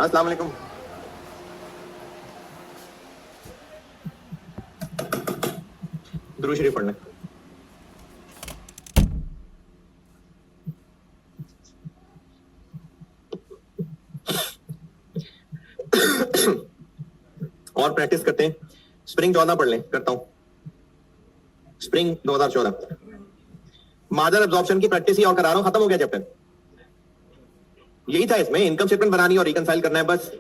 अस्सलाम वालेकुम। दुरूद शरीफ पढ़ना। और प्रैक्टिस करते हैं। स्प्रिंग 14 पढ़ लें, करता हूं। स्प्रिंग 2014 मार्जिनल एब्जॉर्प्शन की प्रैक्टिस ही और करा रहा हूं, खत्म हो गया चैप्टर। यही था इसमें, इनकम स्टेटमेंट बनानी और रिकंसाइल करना है बस।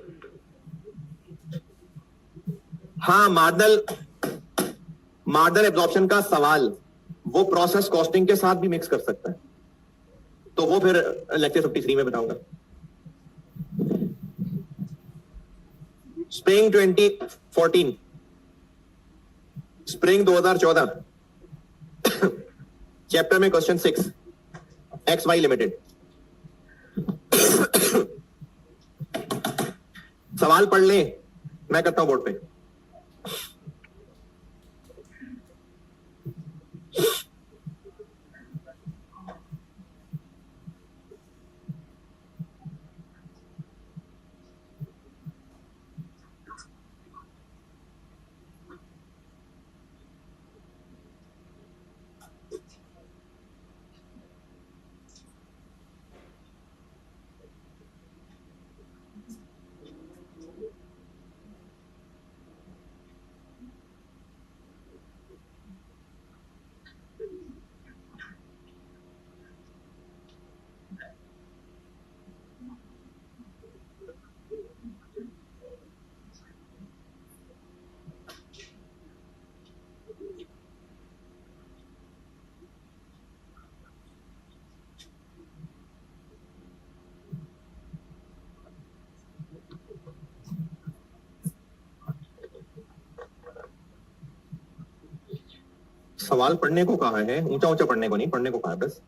हाँ, मार्जिनल एब्जॉर्प्शन का सवाल वो प्रोसेस कॉस्टिंग के साथ भी मिक्स कर सकता है, तो वो फिर लेक्चर 53 में बताऊंगा। स्प्रिंग 2014, स्प्रिंग 2014 चैप्टर में क्वेश्चन 6 एक्स वाई लिमिटेड। सवाल पढ़ ले, मैं करता हूं बोर्ड पे। सवाल पढ़ने को कहा है, ऊंचा ऊंचा पढ़ने को नहीं, पढ़ने को कहा है बस।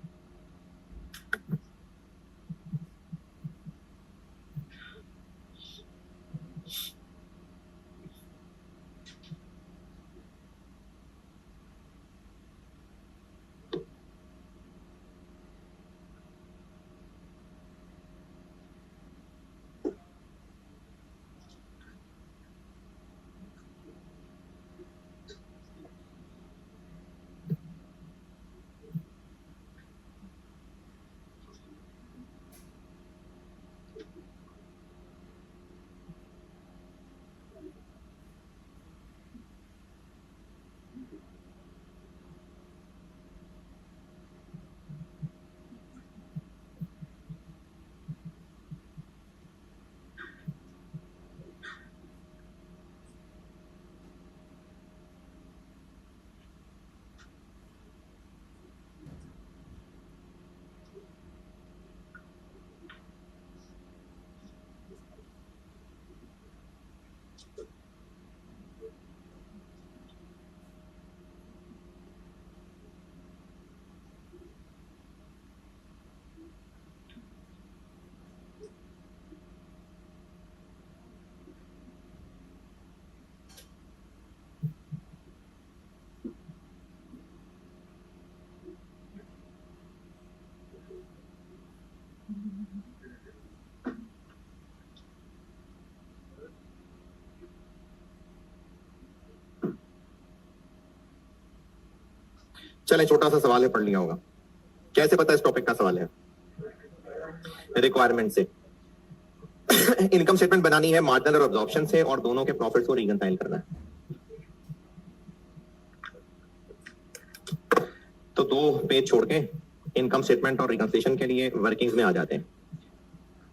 चलें, छोटा सा सवाल है, पढ़ लिया होगा। कैसे पता इस टॉपिक का सवाल है? रिक्वायरमेंट से। इनकम स्टेटमेंट बनानी है मार्जिनल और एब्जॉर्प्शन से, और दोनों के प्रॉफिट्स को रिकंसाइल करना है। तो 2 पेज छोड़ के इनकम स्टेटमेंट और रिकंसिलिएशन के लिए वर्किंग्स में आ जाते हैं।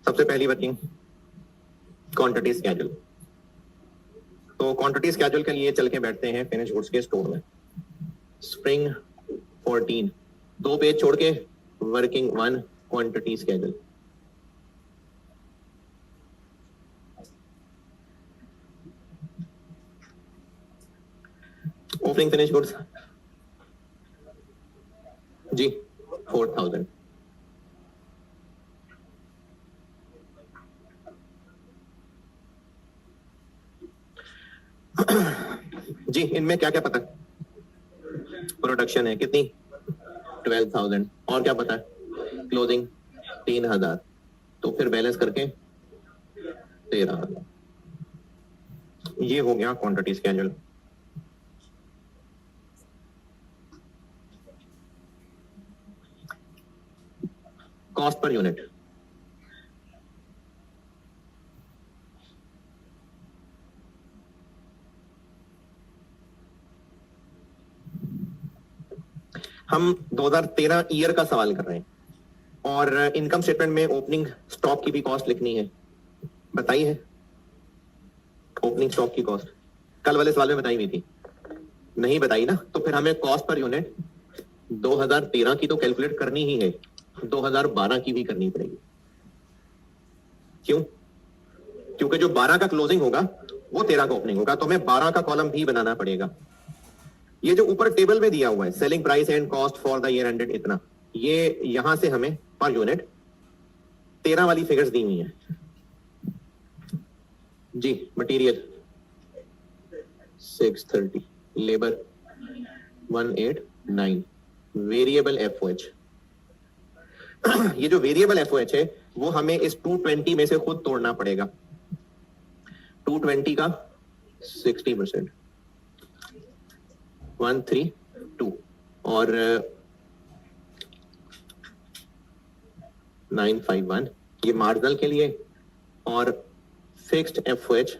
सबसे पहली वर्किंग क्वांटिटी स्केड्यूल। तो क्वांटिटी स्केड्यूल के लिए चल के बैठते हैं फिनिश गुड्स के स्टोर में। स्प्रिंग 14 2 पेज छोड़ के working 1 quantity schedule. Opening finish goods जी 4000। जी, इनमें क्या क्या पता है? प्रोडक्शन है कितनी? 12,000। और क्या पता है? क्लोजिंग 3,000। तो फिर बैलेंस करके 13,000। ये हो गया quantity schedule. Cost per unit, हम 2013 ईयर का सवाल कर रहे हैं और इनकम स्टेटमेंट में ओपनिंग स्टॉक की भी कॉस्ट लिखनी है। बताई है ओपनिंग स्टॉक की कॉस्ट? कल वाले सवाल में बताई हुई थी, नहीं बताई ना? तो फिर हमें कॉस्ट पर यूनिट 2013 की तो कैलकुलेट करनी ही है, 2012 की भी करनी पड़ेगी। क्यों? क्योंकि जो 12 का क्लोजिंग होगा वो 13 का ओपनिंग होगा, तो हमें 12 का कॉलम भी बनाना पड़ेगा। ये जो ऊपर टेबल में दिया हुआ है selling price and cost for the year ended इतना, ये यहां से हमें पर यूनिट 13 वाली फिगर्स दी हुई है जी। Material 630, labour 189, variable FOH. ये जो वेरिएबल एफओएच है वो हमें इस 220 में से खुद तोड़ना पड़ेगा। 220 का 60%, 132 और 951 ये मार्जिनल के लिए, और फिक्स्ड एफओएच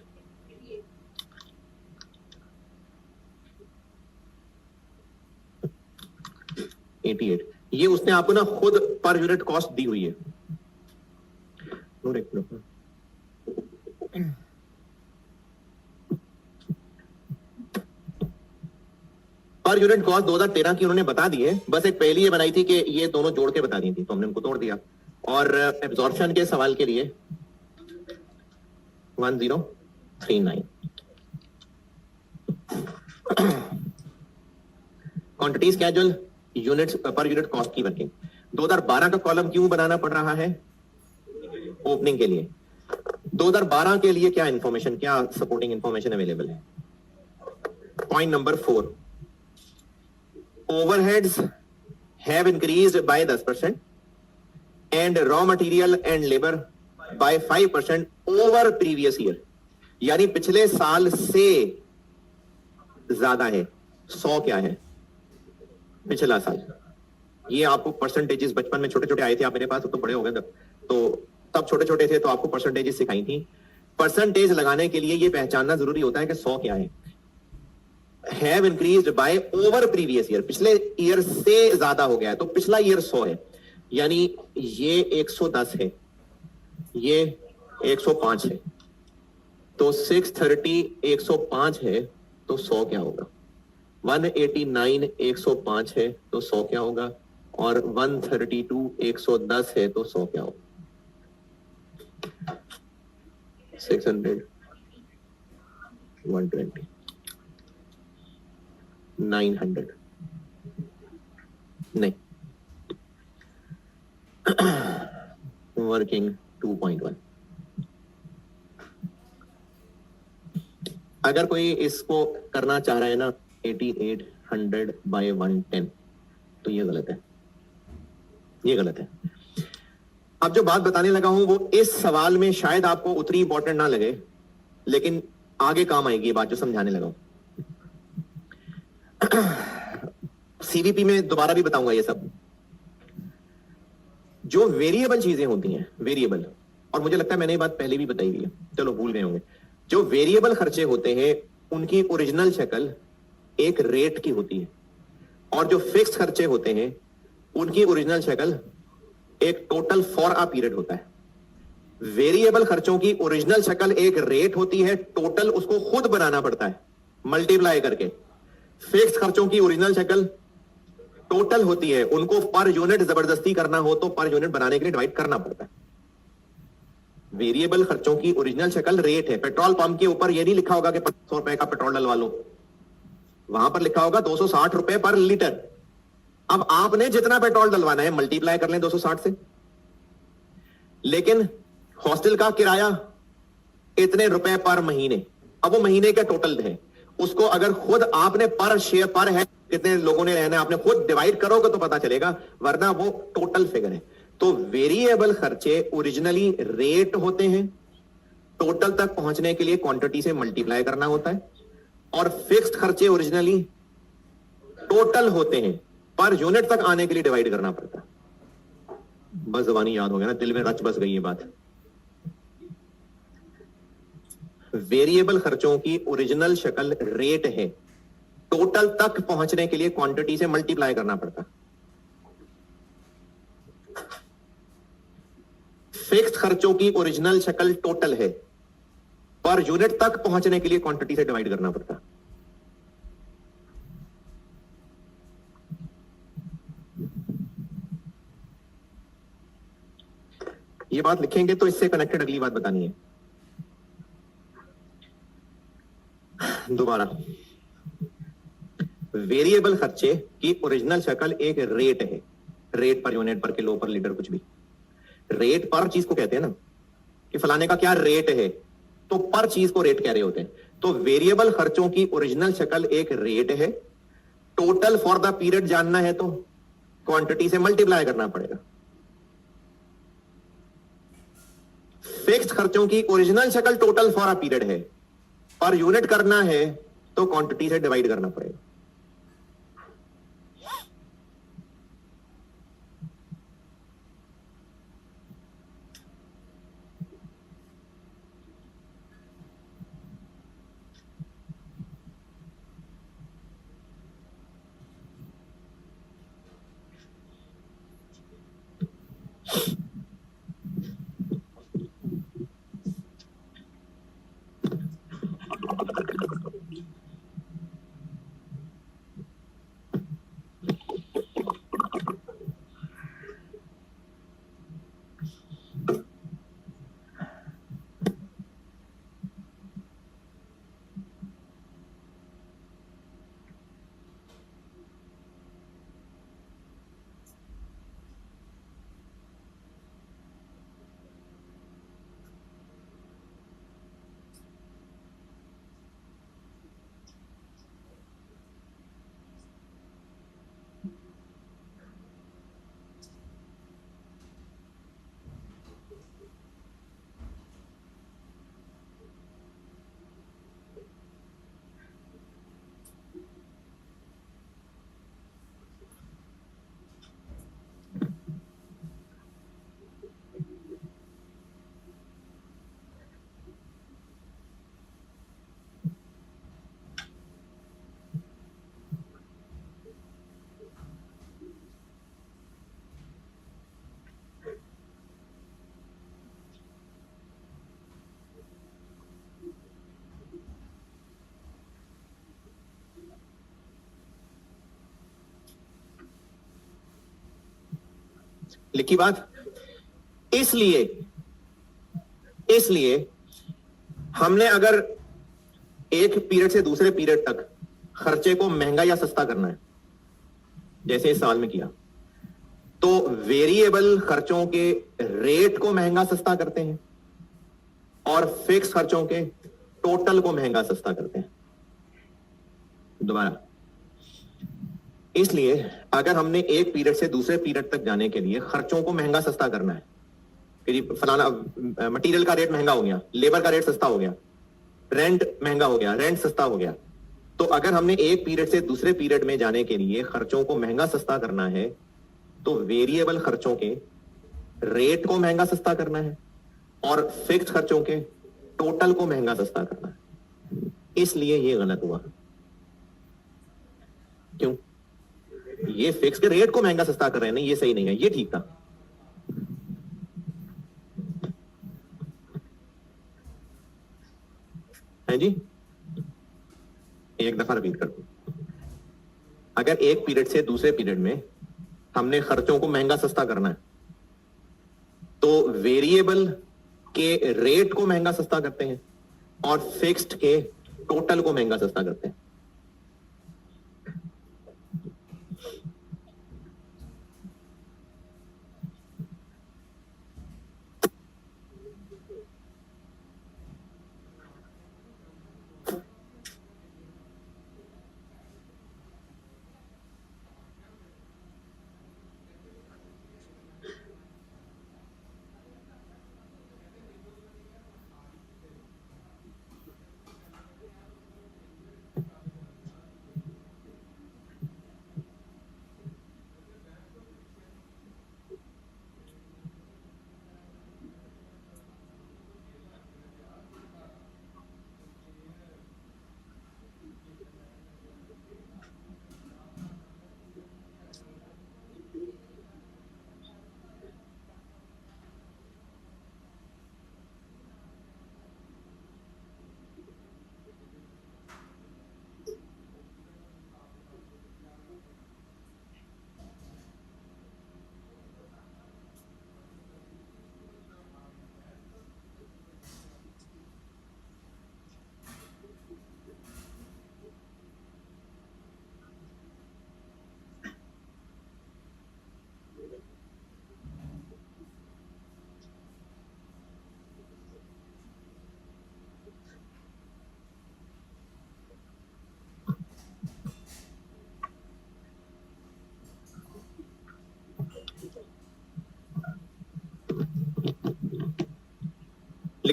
88। ये उसने आपको ना खुद पर यूनिट कॉस्ट दी हुई है। पर यूनिट कॉस्ट 2013 की उन्होंने बता दी है, बस एक पहली ये बनाई थी कि ये दोनों जोड़ के बता दी थी, तो हमने उनको तोड़ दिया। और एब्जॉर्प्शन के सवाल के लिए 1039। Quantity schedule, units per unit cost की वर्किंग। 2012 का कॉलम क्यों बनाना पड़ रहा है? ओपनिंग के लिए। 2012 के लिए क्या इंफॉर्मेशन, क्या सपोर्टिंग इंफॉर्मेशन अवेलेबल है? Point number 4, overheads have increased by 10% and raw material and labor by 5% over previous year। यानी पिछले साल से ज्यादा है। 100 क्या है? पिछला साल। ये आपको परसेंटेजेस बचपन में छोटे छोटे आए थे, आप मेरे पास तो बड़े हो गए तब छोटे छोटे थे तो आपको परसेंटेजेस सिखाई थी। परसेंटेज लगाने के लिए ये पहचानना जरूरी होता है कि 100 क्या है। Have increased by over previous year, पिछले ईयर से ज्यादा हो गया है, तो पिछला ईयर 100 है, यानी ये 110 है, ये 105 है, तो 630 105 है, तो 100 क्या होगा? 189 105 है, तो 100 क्या होगा? और 132 110 है, तो 100 क्या होगा? 600 120 900 नहीं, वर्किंग 2.1। अगर कोई इसको करना चाह रहा है ना 8800 बाय 110, तो ये गलत है, ये गलत है। अब जो बात बताने लगा हूं वो इस सवाल में शायद आपको उतनी इंपॉर्टेंट ना लगे, लेकिन आगे काम आएगी ये बात जो समझाने लगा हूं। सीवीपी में दोबारा भी बताऊंगा ये सब। जो वेरिएबल चीजें होती हैं, वेरिएबल, और मुझे लगता है मैंने ये बात पहले भी बताई हुई है, चलो भूल गए होंगे। जो वेरिएबल खर्चे होते हैं उनकी ओरिजिनल शक्ल एक रेट की होती है, और जो फिक्स खर्चे होते हैं उनकी ओरिजिनल शक्ल एक टोटल फॉर अ पीरियड होता है। वेरिएबल खर्चों की ओरिजिनल शक्ल एक रेट होती है, टोटल उसको खुद बनाना पड़ता है मल्टीप्लाई करके। फिक्स खर्चों की ओरिजिनल शक्ल टोटल होती है, उनको पर यूनिट जबरदस्ती करना हो तो पर यूनिट बनाने के लिए डिवाइड करना पड़ता है। वेरिएबल खर्चों की ओरिजिनल शक्ल रेट है। पेट्रोल पंप के ऊपर यह नहीं लिखा होगा कि 500 रुपए का पेट्रोल डलवा लो, वहां पर लिखा होगा 260 रुपए पर लीटर। अब आपने जितना पेट्रोल डलवाना है मल्टीप्लाई कर लें 260 से। लेकिन हॉस्टल का किराया इतने रुपए पर महीने, अब वो महीने का टोटल है, उसको अगर खुद आपने पर शेयर पर है कितने लोगों ने रहना है आपने खुद डिवाइड करोगे तो पता चलेगा, वरना वो टोटल फिगर है। तो वेरिएबल खर्चे ओरिजिनली रेट होते हैं, टोटल तक पहुंचने के लिए क्वांटिटी से मल्टीप्लाई करना होता है, और फिक्स्ड खर्चे ओरिजिनली टोटल होते हैं, पर यूनिट तक आने के लिए डिवाइड करना पड़ता है। बस जबानी याद हो गया ना, दिल में रच बस गई ये बात। वेरिएबल खर्चों की ओरिजिनल शक्ल रेट है, टोटल तक पहुंचने के लिए क्वांटिटी से मल्टीप्लाई करना पड़ता। फिक्स्ड खर्चों की ओरिजिनल शक्ल टोटल है, पर यूनिट तक पहुंचने के लिए क्वांटिटी से डिवाइड करना पड़ता। ये बात लिखेंगे तो इससे कनेक्टेड अगली बात बतानी है। दोबारा, वेरिएबल खर्चे की ओरिजिनल शक्ल एक रेट है, रेट पर यूनिट पर किलो पर लीटर कुछ भी, रेट पर चीज को कहते हैं ना, कि फलाने का क्या रेट है, तो पर चीज को रेट कह रहे होते हैं। तो वेरिएबल खर्चों की ओरिजिनल शक्ल एक रेट है, टोटल फॉर द पीरियड जानना है तो क्वांटिटी से मल्टीप्लाई करना पड़ेगा। फिक्स्ड खर्चों की ओरिजिनल शक्ल टोटल फॉर अ पीरियड है, पर यूनिट करना है तो क्वांटिटी से डिवाइड करना पड़ेगा। लिखी बात। इसलिए इसलिए हमने अगर एक पीरियड से दूसरे पीरियड तक खर्चे को महंगा या सस्ता करना है, जैसे इस साल में किया, तो वेरिएबल खर्चों के रेट को महंगा सस्ता करते हैं और फिक्स खर्चों के टोटल को महंगा सस्ता करते हैं। दोबारा, इसलिए अगर हमने एक पीरियड से दूसरे पीरियड तक जाने के लिए खर्चों को महंगा सस्ता करना है, कि फलाना मटेरियल का रेट महंगा हो गया, लेबर का रेट सस्ता हो गया, रेंट महंगा हो गया, रेंट सस्ता हो गया, तो अगर हमने एक पीरियड से दूसरे पीरियड में जाने के लिए खर्चों को महंगा सस्ता करना है, तो वेरिएबल खर्चों के रेट को महंगा सस्ता करना है और फिक्स्ड खर्चों के टोटल को महंगा सस्ता करना है। इसलिए ये गलत हुआ। क्यों? ये फिक्स के रेट को महंगा सस्ता कर रहे हैं ना, ये सही नहीं है, ये ठीक था। है जी, एक दफा रिपीट कर दूं। अगर एक पीरियड से दूसरे पीरियड में हमने खर्चों को महंगा सस्ता करना है, तो वेरिएबल के रेट को महंगा सस्ता करते हैं और फिक्स्ड के टोटल को महंगा सस्ता करते हैं।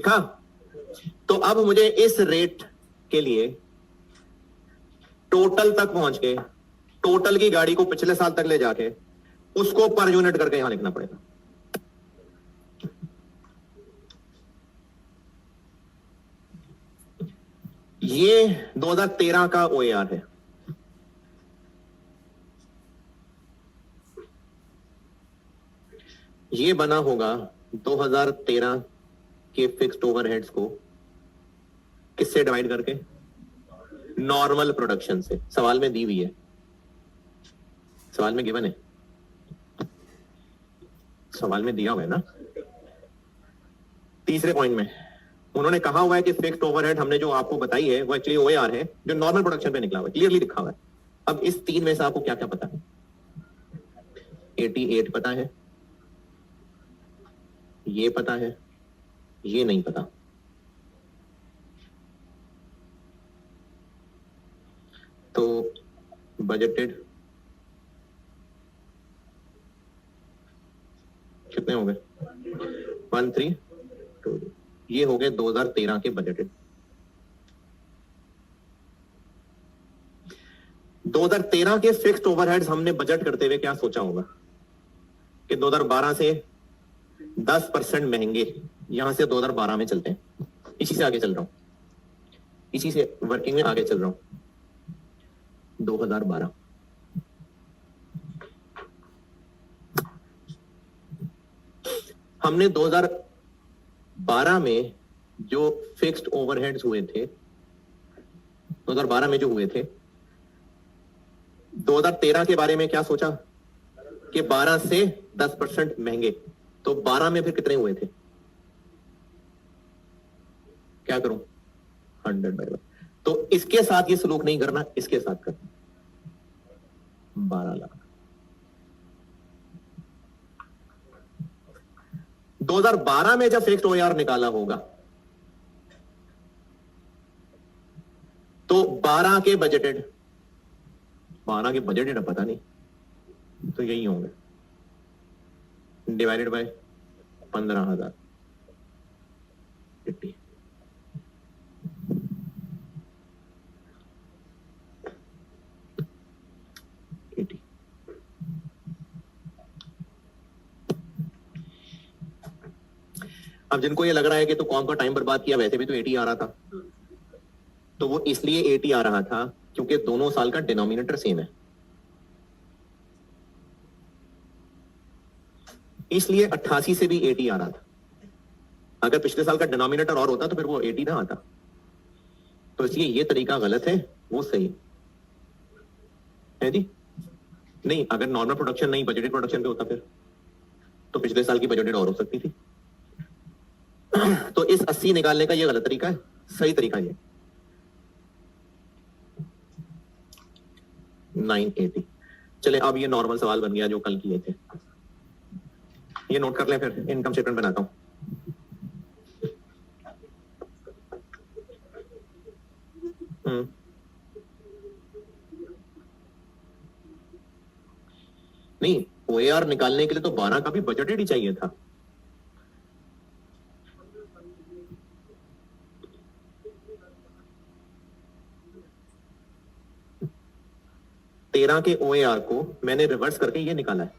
लिखा। तो अब मुझे इस रेट के लिए टोटल तक पहुंच के, टोटल की गाड़ी को पिछले साल तक ले जाके उसको पर यूनिट करके यहां लिखना पड़ेगा। ये 2013 का ओएआर है। ये बना होगा 2013 के फिक्स्ड ओवरहेड्स को किससे डिवाइड करके? नॉर्मल प्रोडक्शन से। सवाल में दी हुई है, सवाल में गिवन है, सवाल में दिया हुआ है ना। तीसरे पॉइंट में उन्होंने कहा हुआ है कि फिक्स्ड ओवरहेड हमने जो आपको बताई है वो एक्चुअली ओएआर है जो नॉर्मल प्रोडक्शन पे निकला हुआ है, क्लियरली लिखा हुआ है। अब इस तीन में से आपको क्या क्या पता है? 88 पता है, ये पता है, ये नहीं पता। तो बजटेड कितने हो गए? 1322। ये हो गए 2013 के बजटेड। 2013 के फिक्स्ड ओवरहेड्स हमने बजट करते हुए क्या सोचा होगा कि 2012 से 10% महंगे, यहां से 2012 में चलते हैं। इसी से आगे चल रहा हूं, इसी से वर्किंग में आगे चल रहा हूं। 2012 हमने 2012 में जो फिक्स्ड ओवरहेड्स हुए थे, 2012 में जो हुए थे, 2013 के बारे में क्या सोचा कि 12 से 10% महंगे। तो 12 में फिर कितने हुए थे? क्या करूं? 100/1। तो इसके साथ ये सलूक नहीं करना, इसके साथ करना। 12 लाख। 2012 में जब फिक्स्ड ओआर निकाला होगा तो 12 के बजटेड, 12 के बजटेड पता नहीं, तो यही होंगे डिवाइडेड बाय 15,000। 80। अब जिनको ये लग रहा है कि तो कौन का टाइम बर्बाद किया, वैसे भी तो 80 आ रहा था। तो वो इसलिए 80 आ रहा था क्योंकि दोनों साल का डिनोमिनेटर सेम है, इसलिए 88 से भी 80 आ रहा था। अगर पिछले साल का डिनोमिनेटर और होता तो फिर वो 80 ना आता। तो इसलिए ये तरीका गलत है, वो सही है जी। नहीं, अगर नॉर्मल प्रोडक्शन नहीं बजटेड प्रोडक्शन पे होता फिर तो पिछले साल की बजटेड और हो सकती थी। तो इस 80 निकालने का ये गलत तरीका है, सही तरीका ये 980। चले, अब ये नॉर्मल सवाल बन गया जो कल किए थे। ये नोट कर लें, फिर इनकम स्टेटमेंट बनाता हूं। नहीं, ओएआर निकालने के लिए तो 12 का भी बजटेड ही चाहिए था। तेरह के ओएआर को मैंने रिवर्स करके ये निकाला है।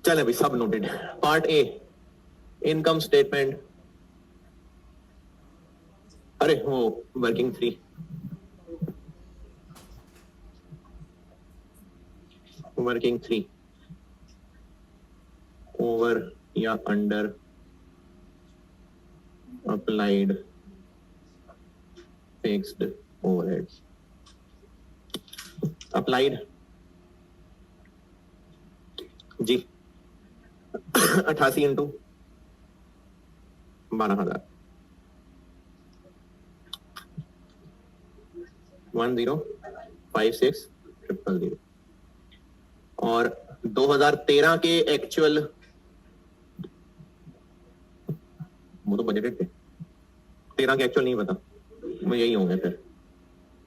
चल अभी सब noted. Part A, income statement. अरे वो वर्किंग 3, वर्किंग 3 ओवर या under applied fixed overheads. Applied जी 88 इंटू 12,000, 1056,000 और 2013 के एक्चुअल, वो तो बजटेड थे, 13 के एक्चुअल नहीं पता, वो यही होंगे फिर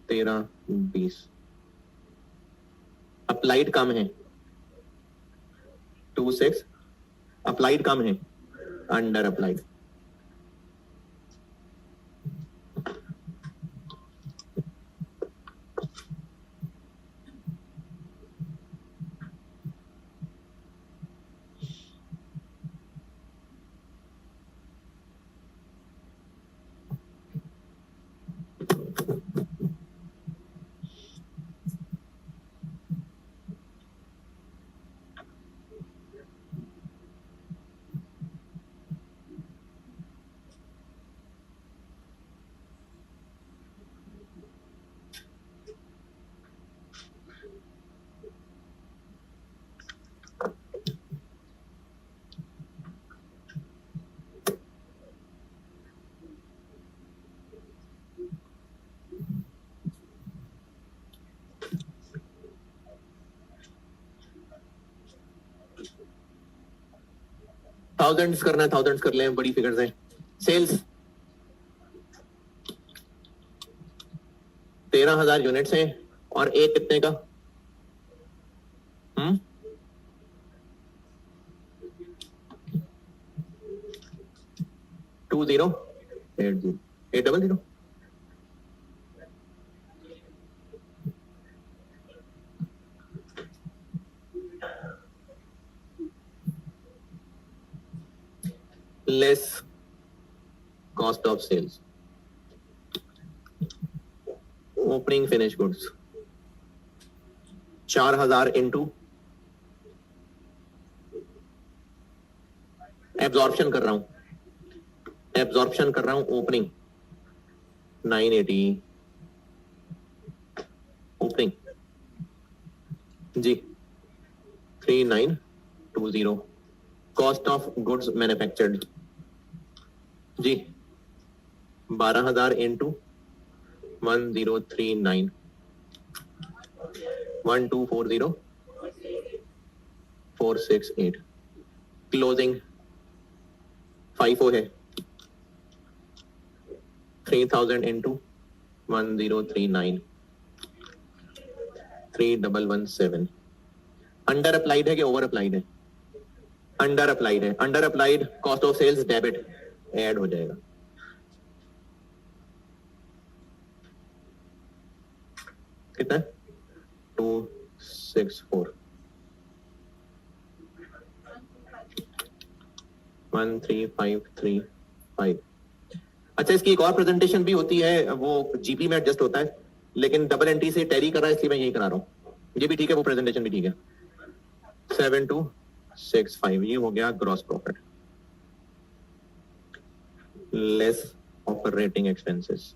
13-20। अप्लाइड कम है 26, अप्लाइड कम है अंडर अप्लाइड। थाउजेंड्स करना है, थाउजेंड्स कर लें, बड़ी फिगर्स हैं। सेल्स 13,000 यूनिट्स हैं और एक कितने का? 2080 less cost of sales, opening finished goods 4,000 into absorption कर रहा हूं, ओपनिंग 980 ओपनिंग जी 3920। कॉस्ट ऑफ गुड्स मैन्युफैक्चर्ड जी 12,000 इंटू 1039 1240468। क्लोजिंग 50 है 3,000 इंटू 1039 3117। अंडर अप्लाइड है कि ओवर अप्लाइड है? अंडर अप्लाइड है। Under applied cost of sales debit add हो जाएगा। कितना? 264 13535। अच्छा, इसकी एक और प्रेजेंटेशन भी होती है, वो जीपी में एडजस्ट होता है, लेकिन डबल एंट्री से टैली कर रहा है इसलिए मैं यही करा रहा हूँ। ये भी ठीक है, वो प्रेजेंटेशन भी ठीक है। 7265 ये हो गया gross profit less operating expenses.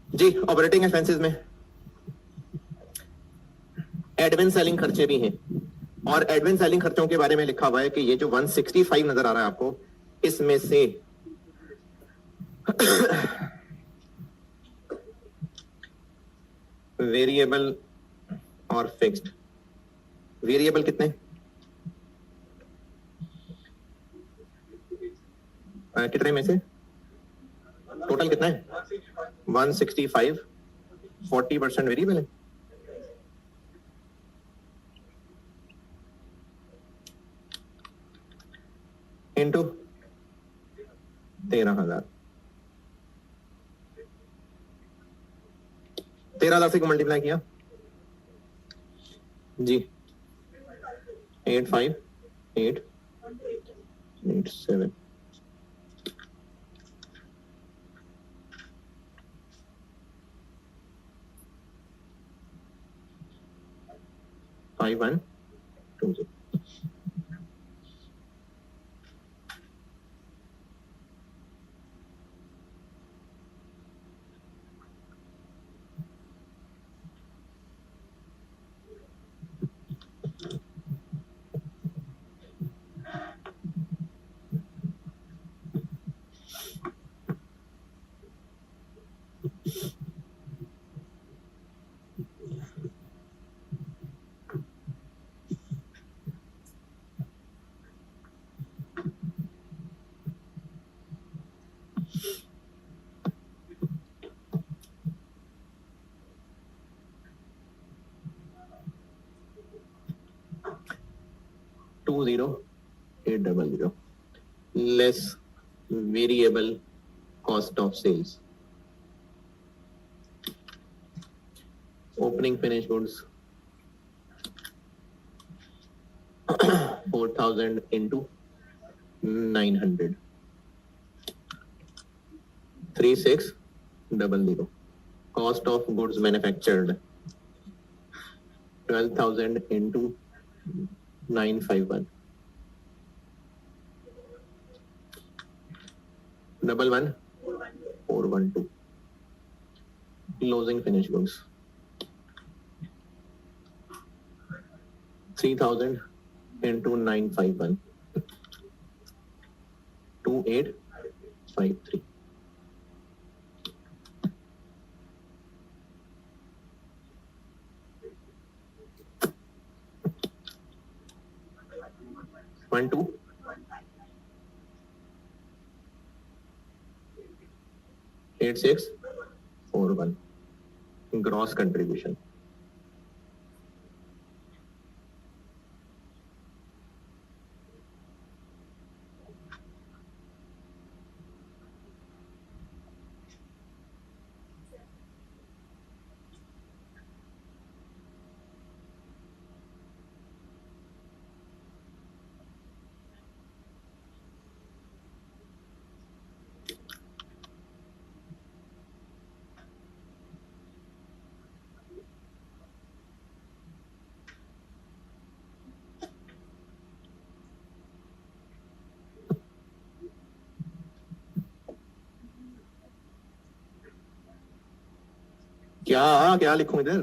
जी ऑपरेटिंग एक्सपेंसेस में एडमिन सेलिंग खर्चे भी हैं, और एडमिन सेलिंग खर्चों के बारे में लिखा हुआ है कि ये जो 165 नजर आ रहा है आपको, इसमें से वेरिएबल और फिक्स्ड। वेरिएबल कितने? कितने में से? टोटल कितना है? 165। 40% वेरिएबल है। इंटू 13,000। 13,000 से मल्टीप्लाई किया जी। 85887 5120। $20,800 less variable cost of sales. Opening finished goods 4,000 into 900 3600. Cost of goods manufactured 12,000 into 951 412. Closing finished goods 3,000 into 951 2853. One two 8641. Gross contribution. क्या क्या लिखूं इधर?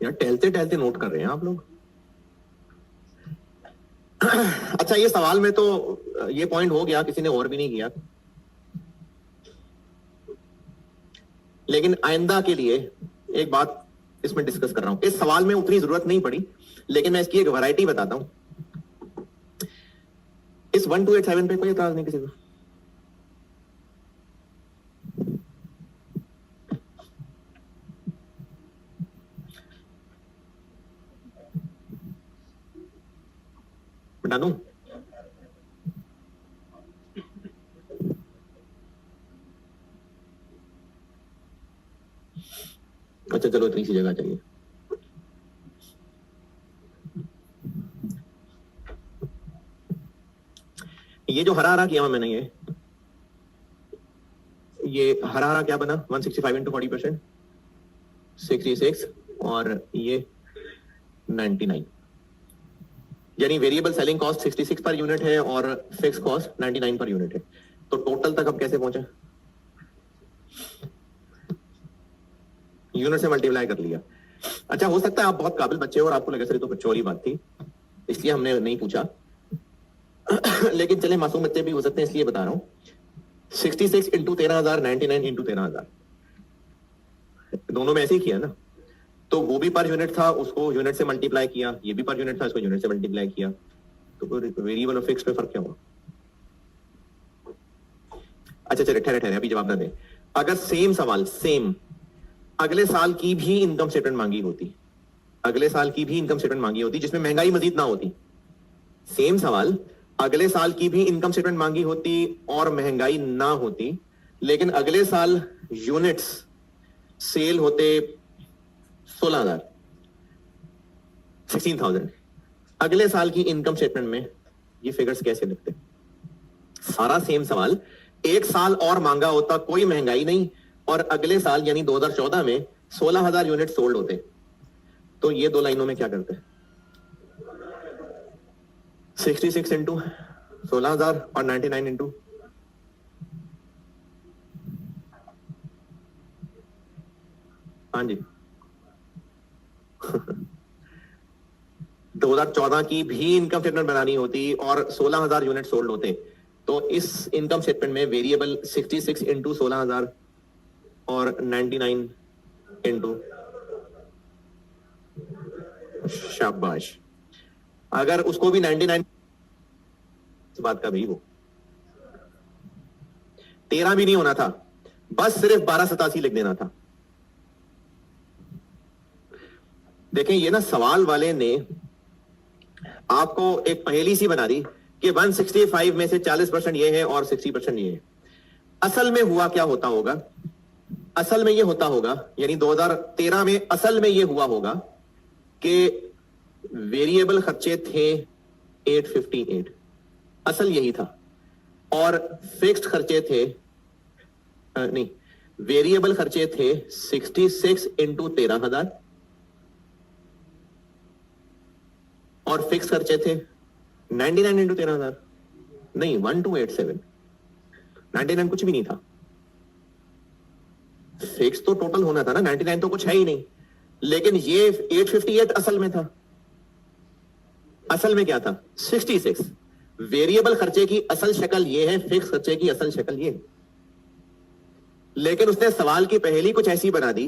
यार टहलते टहलते नोट कर रहे हैं आप लोग। अच्छा, ये सवाल में तो ये पॉइंट हो गया, किसी ने और भी नहीं किया, लेकिन आइंदा के लिए एक बात इसमें डिस्कस कर रहा हूं। इस सवाल में उतनी जरूरत नहीं पड़ी, लेकिन मैं इसकी एक वैरायटी बताता हूं। इस 1287 पे कोई एतराज नहीं किसी को? बता दूं? अच्छा चलो, इतनी सी जगह चाहिए। ये जो हरा हरा किया मैंने, ये हरा हरा क्या बना? 165 इंटू 40%, 66 और ये 99, यानी variable selling cost 66 per unit है और फिक्स कॉस्ट 99 पर यूनिट है। तो टोटल तक अब कैसे पहुंचे? यूनिट से मल्टीप्लाई कर लिया। अच्छा, हो सकता है आप बहुत काबिल बच्चे हो और आपको लगे सर तो बच्चों वाली बात थी, इसलिए हमने नहीं पूछा। लेकिन चले, मासूम बच्चे भी हो सकते हैं, इसलिए बता रहा हूं। 66 इंटू 13,000, 99 इंटू 13,000, दोनों में ऐसे ही किया ना। तो वो भी पर यूनिट था, उसको यूनिट से मल्टीप्लाई किया, ये भी पर यूनिट था, इसको यूनिट से मल्टीप्लाई किया। तो वेरिएबल और फिक्स में फर्क क्या हुआ? अच्छा चले, ठहरे ठहरे, अभी जवाब ना दें। अगर सेम सवाल, सेम अगले साल की भी इनकम स्टेटमेंट मांगी होती, अगले साल की भी इनकम स्टेटमेंट मांगी होती जिसमें महंगाई मजीद ना होती, सेम सवाल अगले साल की भी इनकम स्टेटमेंट मांगी होती और महंगाई ना होती, लेकिन अगले साल यूनिट्स सेल होते 16,000, 16,000, अगले साल की इनकम स्टेटमेंट में ये फिगर्स कैसे लिखते? सारा सेम सवाल, एक साल और मांगा होता, कोई महंगाई नहीं, और अगले साल यानी 2014 में 16,000 यूनिट सोल्ड होते, तो ये दो लाइनों में क्या करते? 66 इंटू 16,000 और 99 इंटू, हाँ जी 2014 की भी इनकम स्टेटमेंट बनानी होती और 16,000 यूनिट सोल्ड होते, तो इस इनकम स्टेटमेंट में वेरिएबल 66 इंटू 16,000 और 99 इंटू, शाबाश। अगर उसको भी 99 बात का भी, वो 13 भी नहीं होना था, बस सिर्फ 1287 लिख देना था। देखें, ये ना सवाल वाले ने आपको एक पहेली सी बना दी कि 165 में से 40% ये है और 60% ये है। असल में हुआ क्या होता होगा? असल में ये होता होगा, यानी 2013 में असल में ये हुआ होगा कि वेरिएबल खर्चे थे 858, असल यही था, और फिक्स्ड खर्चे थे नहीं, वेरिएबल खर्चे थे 66 इंटू 13,000 और फिक्स खर्चे थे 99 इंटू 13,000, नहीं 1287, 99 कुछ भी नहीं था, फिक्स तो टोटल होना था ना, 99 तो कुछ है ही नहीं, लेकिन ये 858 असल में था। असल में क्या था? 66। वेरिएबल खर्चे की असल शक्ल ये है, फिक्स खर्चे की असल शक्ल ये है। लेकिन उसने सवाल की पहेली कुछ ऐसी बना दी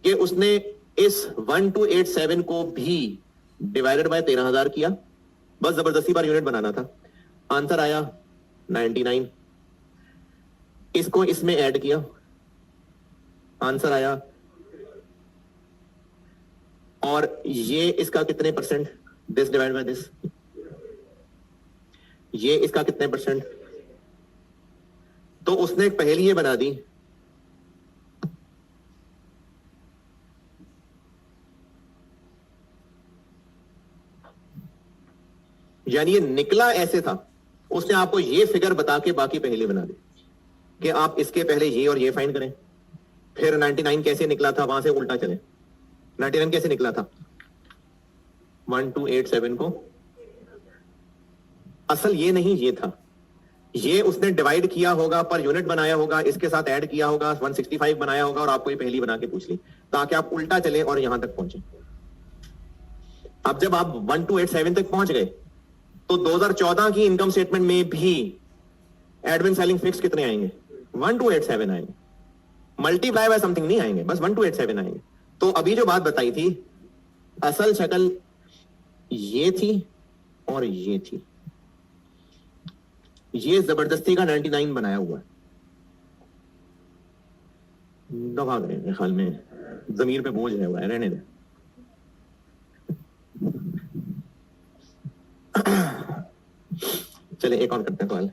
कि उसने इस 1287 को भी डिवाइडेड बाय 13,000 किया, बस जबरदस्ती पर यूनिट बनाना था। आंसर आया 99, इसको इसमें ऐड किया, आंसर आया, और ये इसका कितने percent, this divide by this, ये इसका कितने परसेंट, तो उसने एक पहेली ये बना दी यानी ये निकला ऐसे था, उसने आपको ये फिगर बता के बाकी पहेली बना दी कि आप इसके पहले ये और ये फाइंड करें, फिर 99 कैसे निकला था वहां से उल्टा चले। 99 कैसे निकला था? 1287 को असल ये नहीं, ये था, ये उसने डिवाइड किया होगा, पर यूनिट बनाया होगा, इसके साथ ऐड किया होगा, 165 बनाया होगा और आपको ये पहली बना के पूछ ली, ताकि आप उल्टा चले और यहां तक पहुंचे। अब जब आप 1287 तक पहुंच गए तो 2014 की इनकम स्टेटमेंट में भी एडमिन सेलिंग फिक्स कितने आएंगे? 1287 आएंगे, मल्टीप्लाई बाय समथिंग नहीं आएंगे, बस 1287 आएंगे। तो अभी जो बात बताई थी, असल शक्ल ये थी और ये थी, ये जबरदस्ती का 99 बनाया हुआ है। दबा गए मेरे ख्याल में, जमीर पे बोझ है हुआ है, रहने दे। चले एक और करते हैं सवाल।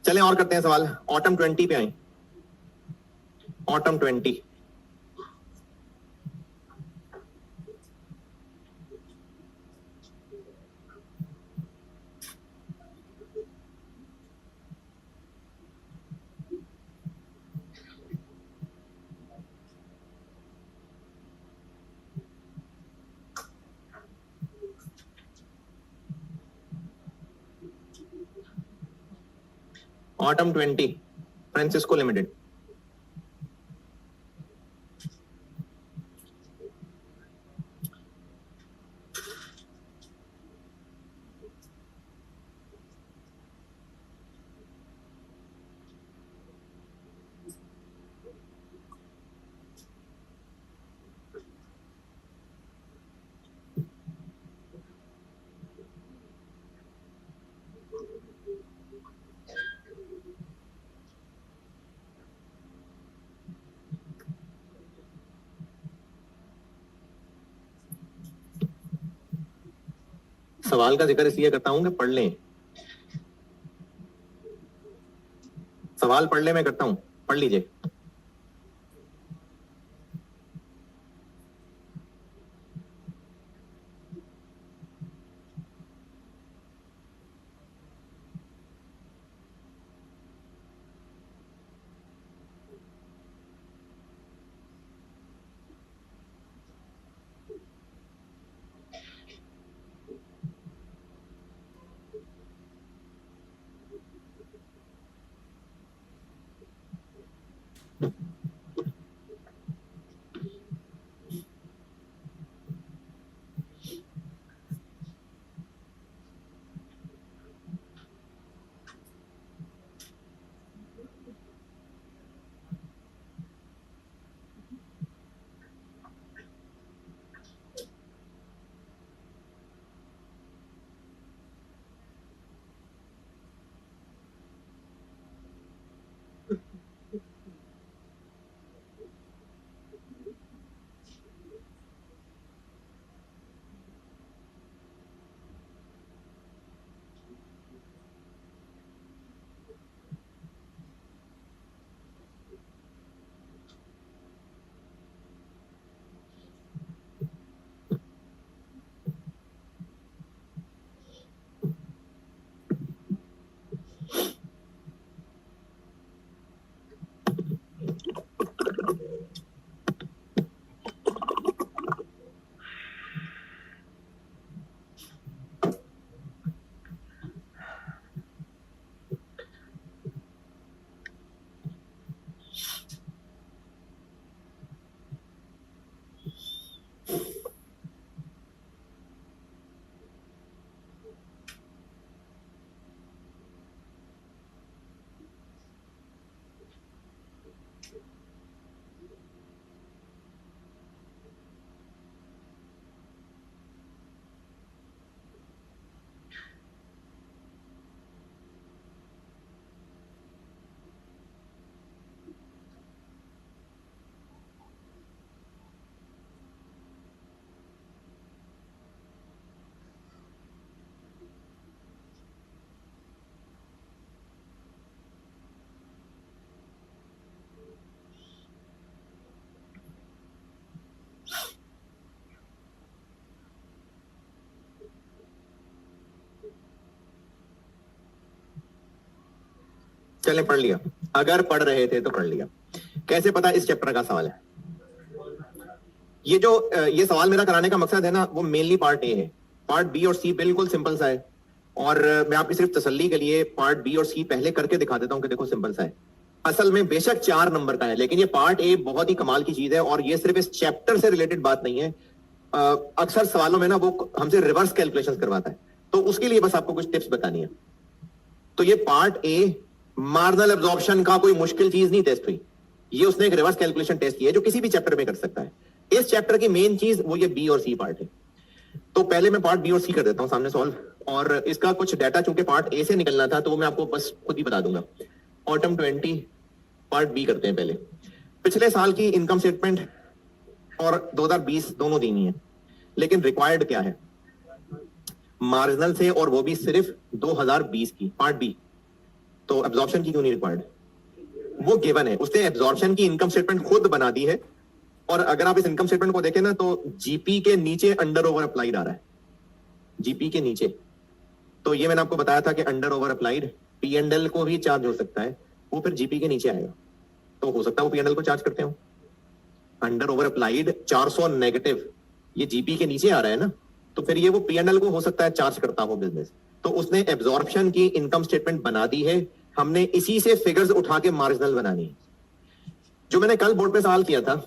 चले और करते हैं सवाल। ऑटम 20 पे आए। Autumn 20, autumn 20, Francisco limited. सवाल का जिक्र इसलिए करता हूं कि पढ़ लें, सवाल पढ़ ले, मैं करता हूं, पढ़ लीजिए। चलें पढ़ लिया, अगर पढ़ रहे थे तो पढ़ लिया। कैसे पता, इस चैप्टर का सवाल है। ये सवाल मेरा कराने का मकसद है ना, वो मेनली पार्ट ए है। पार्ट बी और सी बिल्कुल सिंपल सा है, और मैं आपकी सिर्फ तसल्ली के लिए पार्ट बी और सी पहले करके दिखा देता हूं कि देखो सिंपल सा है। असल में बेशक 4 नंबर का है, लेकिन ये पार्ट ए बहुत ही कमाल की चीज है, और ये सिर्फ इस चैप्टर से रिलेटेड बात नहीं है। अक्सर सवालों में ना वो हमसे रिवर्स कैलकुलेशन करवाता है, तो उसके लिए बस आपको कुछ टिप्स बतानी है। तो ये पार्ट ए मार्जिनल एब्जॉर्प्शन का कोई मुश्किल चीज नहीं टेस्ट हुई, ये उसने एक रिवर्स कैलकुलेशन टेस्ट किया है जो किसी भी चैप्टर में कर सकता है। इस चैप्टर की मेन चीज वो ये बी और सी पार्ट है। तो पहले मैं पार्ट बी और सी कर देता हूं सामने सॉल्व, और इसका कुछ डाटा चूंकि पार्ट ए से निकलना था तो वो मैं आपको बस खुद ही बता दूंगा। ऑटम 20 पार्ट बी करते हैं पहले। पिछले साल की इनकम स्टेटमेंट और 2020 दोनों देनी है, लेकिन रिक्वायर्ड क्या है मार्जिनल से, और वो भी सिर्फ 2020 की पार्ट बी। तो एब्जॉर्प्शन की क्यों नहीं रिक्वायर्ड, वो गिवन है। उसने एब्जॉर्प्शन की इनकम स्टेटमेंट खुद बना दी है, और अगर आप इस इनकम स्टेटमेंट को देखें ना तो जीपी के नीचे अंडर ओवर अप्लाइड आ रहा है, जीपी के नीचे। तो ये मैंने आपको बताया था कि अंडर ओवर अप्लाइड पीएनएल को भी चार्ज हो सकता है, वो फिर जीपी के नीचे आएगा। तो हो सकता है वो पीएनएल को चार्ज करते हो। अंडर ओवर अप्लाइड 400 नेगेटिव, ये जीपी के नीचे आ रहा है ना, तो फिर ये वो पीएनएल को हो सकता है चार्ज करता हो बिजनेस। तो उसने एब्जॉर्प्शन की इनकम स्टेटमेंट बना दी है, हमने इसी से फिगर्स उठा के मार्जिनल बनानी है। जो मैंने कल बोर्ड पे सवाल किया था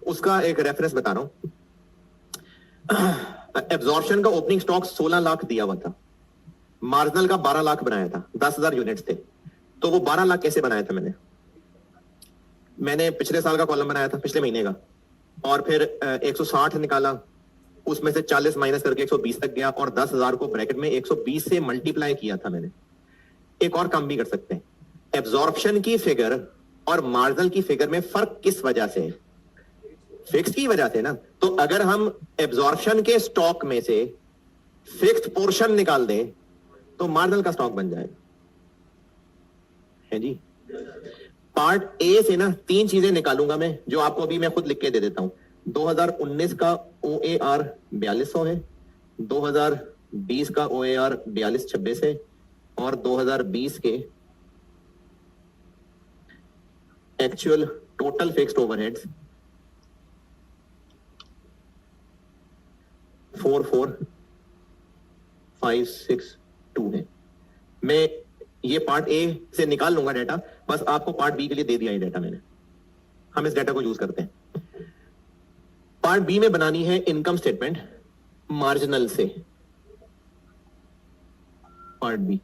उसका एक रेफरेंस बता रहा हूं। एब्जॉर्प्शन का ओपनिंग स्टॉक 16 लाख दिया हुआ था, मार्जिनल का 12 लाख बनाया था, 10,000 यूनिट्स थे। तो वो 12 लाख कैसे बनाया था मैंने पिछले साल का कॉलम बनाया था, पिछले महीने का, और फिर 160 निकाला, उसमें से 40 माइनस करके 120 तक गया, और 10,000 को ब्रैकेट में 120 से मल्टीप्लाई किया था मैंने। एक और काम भी कर सकते हैं, एब्जॉर्प्शन की फिगर और मार्जिनल की फिगर में फर्क किस वजह से है, फिक्स की वजह से ना। तो अगर हम एब्जॉर्प्शन के स्टॉक में से फिक्स्ड पोर्शन निकाल दें तो मार्जिनल का स्टॉक बन जाएगा, है जी। पार्ट ए से ना 3 चीजें निकालूंगा मैं, जो आपको अभी मैं खुद लिख के दे देता हूं। 2019 का OAR 4200 है, 2020 का OAR 4226 है, और 2020 के एक्चुअल टोटल फिक्स्ड ओवरहेड्स 44562 है। मैं ये पार्ट ए से निकाल लूंगा डाटा, बस आपको पार्ट बी के लिए दे दिया ये डाटा मैंने। हम इस डाटा को यूज करते हैं। पार्ट बी में बनानी है इनकम स्टेटमेंट मार्जिनल से। Part B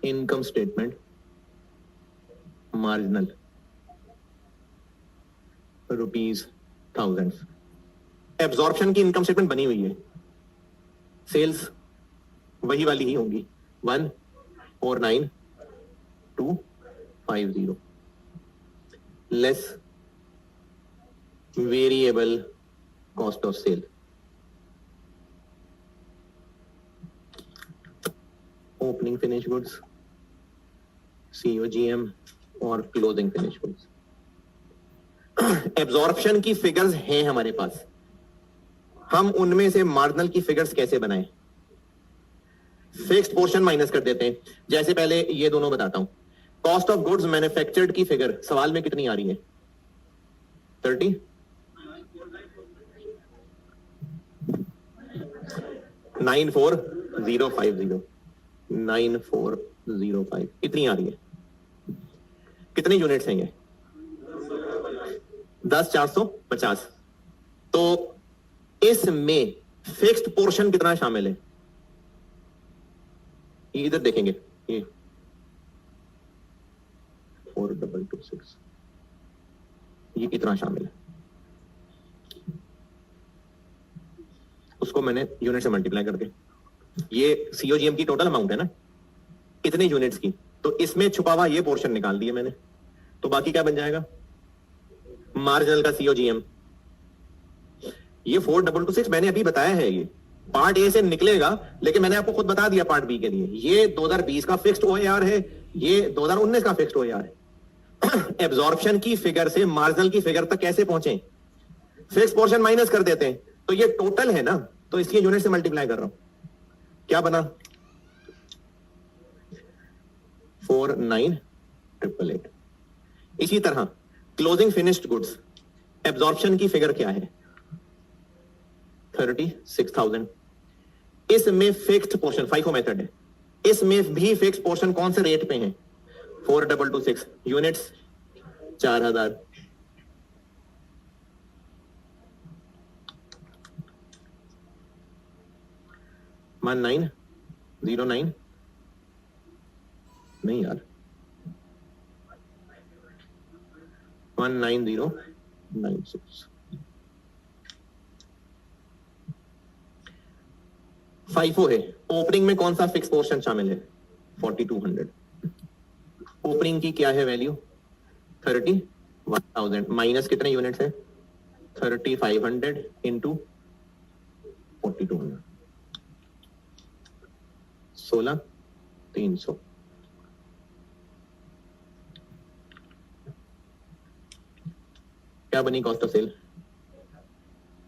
income statement marginal ₹1000। Absorption की इनकम स्टेटमेंट बनी हुई है, सेल्स वही वाली ही होंगी, 149,250 less variable cost of sale, opening finish goods, COGM और क्लोजिंग फिनिश गुड्स। एब्जॉर्प्शन की फिगर्स हैं हमारे पास, हम उनमें से मार्जिनल की फिगर्स कैसे बनाएं। फिक्स्ड पोर्शन माइनस कर देते हैं, जैसे पहले ये दोनों बताता हूं। कॉस्ट ऑफ गुड्स मैन्युफैक्चर्ड की फिगर सवाल में कितनी आ रही है, 30, 94050, 9405 इतनी आ रही है। कितनी यूनिट्स हैं ये, 10,450। तो इसमें फिक्स्ड पोर्शन कितना शामिल है, ये इधर देखेंगे, ये 4226, ये कितना शामिल है, उसको मैंने यूनिट से मल्टीप्लाई करके, ये COGM की टोटल अमाउंट है ना, इतने यूनिट्स की, तो इसमें छुपा हुआ ये पोर्शन निकाल दिया मैंने। तो बाकी क्या बन जाएगा, मार्जिनल का COGM। ये 4226 मैंने अभी बताया है, ये पार्ट ए से निकलेगा, लेकिन मैंने आपको खुद बता दिया पार्ट बी के लिए। ये 2020 का फिक्स्ड OAR है, ये 2019 का फिक्स्ड OAR है। एब्जॉर्प्शन की फिगर से मार्जिनल की फिगर तक कैसे पहुंचे, फिक्स पोर्शन माइनस कर देते हैं, तो ये टोटल है ना, तो इसकी यूनिट से मल्टीप्लाई कर रहा हूं, क्या बना, 888। इसी तरह क्लोजिंग फिनिश्ड गुड्स एब्जॉर्प्शन की फिगर क्या है? 36,000। इसमें फिक्स्ड पोर्शन फाइफो मेथड है, इसमें भी फिक्स पोर्शन कौन से रेट पे है? 4226 यूनिट्स 4000। वन 909 नहीं यार, 19096। फाइफो है, ओपनिंग में कौन सा फिक्स पोर्शन शामिल है? 4200। ओपनिंग की क्या है वैल्यू? 31,000 माइनस कितने यूनिट्स है? 3500 इंटू 4200, 16,300। क्या बनी cost of sale?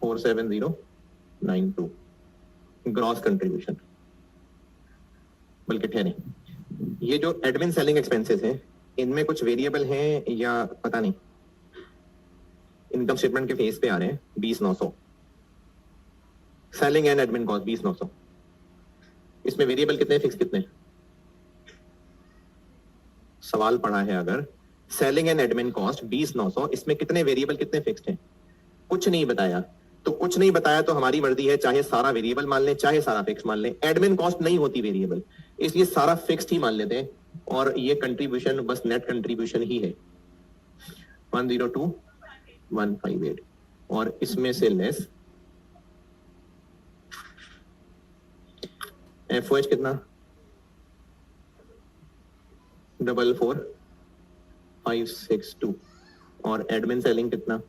47092 gross contribution. बल्कि ठहरे, ये जो एडमिन सेलिंग एक्सपेंसेस हैं इनमें कुछ वेरिएबल हैं या पता नहीं? इनकम स्टेटमेंट के फेस पे आ रहे हैं 20,900। Selling and admin cost 20,900। इसमें वेरिएबल कितने, फिक्स कितने? सवाल पड़ा है अगर सेलिंग एंड एडमिन कॉस्ट 20,900, इसमें कितने वेरिएबल कितने फिक्स्ड हैं? कुछ नहीं बताया। तो कुछ नहीं बताया तो हमारी मर्जी है, चाहे सारा वेरिएबल मान लें चाहे सारा फिक्स मान लें। एडमिन कॉस्ट नहीं होती वेरिएबल, इसलिए सारा फिक्स्ड ही मान लेते हैं और ये कंट्रीब्यूशन बस नेट कंट्रीब्यूशन ही है 102,158 और इसमें से लेस एफओएच कितना? 44,562 और एडमिन सेलिंग कितना?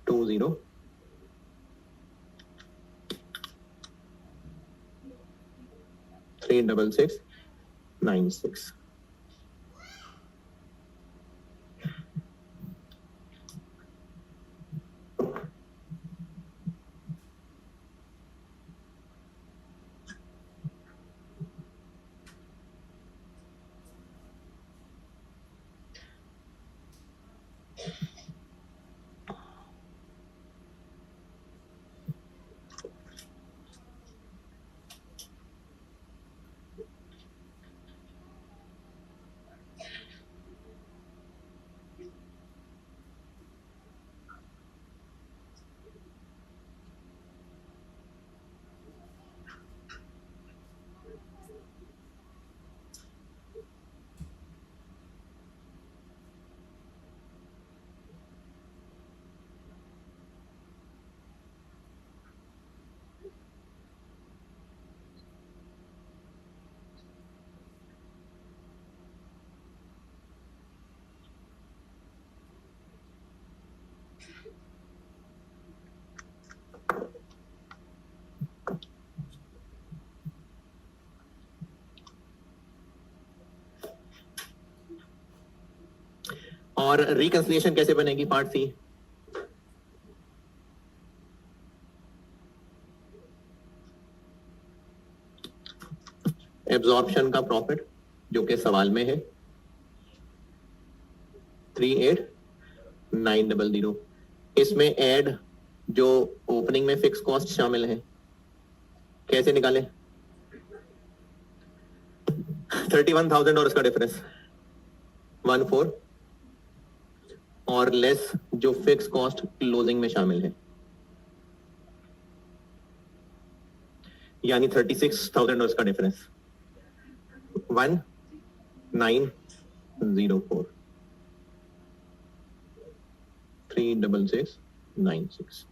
20,366,96। और रिकंसिलिएशन कैसे बनेगी? Part C. एब्जॉर्प्शन का प्रॉफिट जो कि सवाल में है 38,900। इसमें ऐड जो ओपनिंग में फिक्स कॉस्ट शामिल है, कैसे निकालें? 31,000 और उसका डिफरेंस 14 और लेस जो फिक्स कॉस्ट क्लोजिंग में शामिल है, यानी 36,000 और उसका डिफरेंस 1904 36696।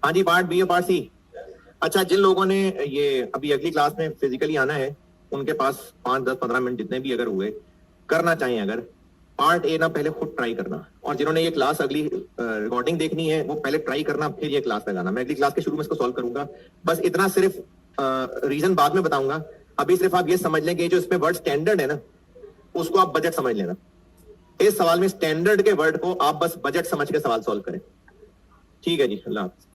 हाँ जी, पार्ट बी और पार्ट सी। अच्छा, जिन लोगों ने ये अभी अगली क्लास में फिजिकली आना है, उनके पास 5, 10, 15 मिनट जितने भी अगर हुए करना चाहिए, अगर पार्ट ए ना पहले खुद ट्राई करना, और जिन्होंने ये क्लास अगली रिकॉर्डिंग देखनी है वो पहले ट्राई करना, फिर ये क्लास लगाना। मैं अगली क्लास के शुरू में इसको सॉल्व करूंगा, बस इतना सिर्फ रीजन बाद में बताऊंगा। अभी सिर्फ आप ये समझ लें कि जो इसमें वर्ड स्टैंडर्ड है ना, उसको आप बजट समझ लेना। इस सवाल में स्टैंडर्ड के वर्ड को आप बस बजट समझ के सवाल सॉल्व करें। ठीक है जी, अल्लाह हाफ़िज़।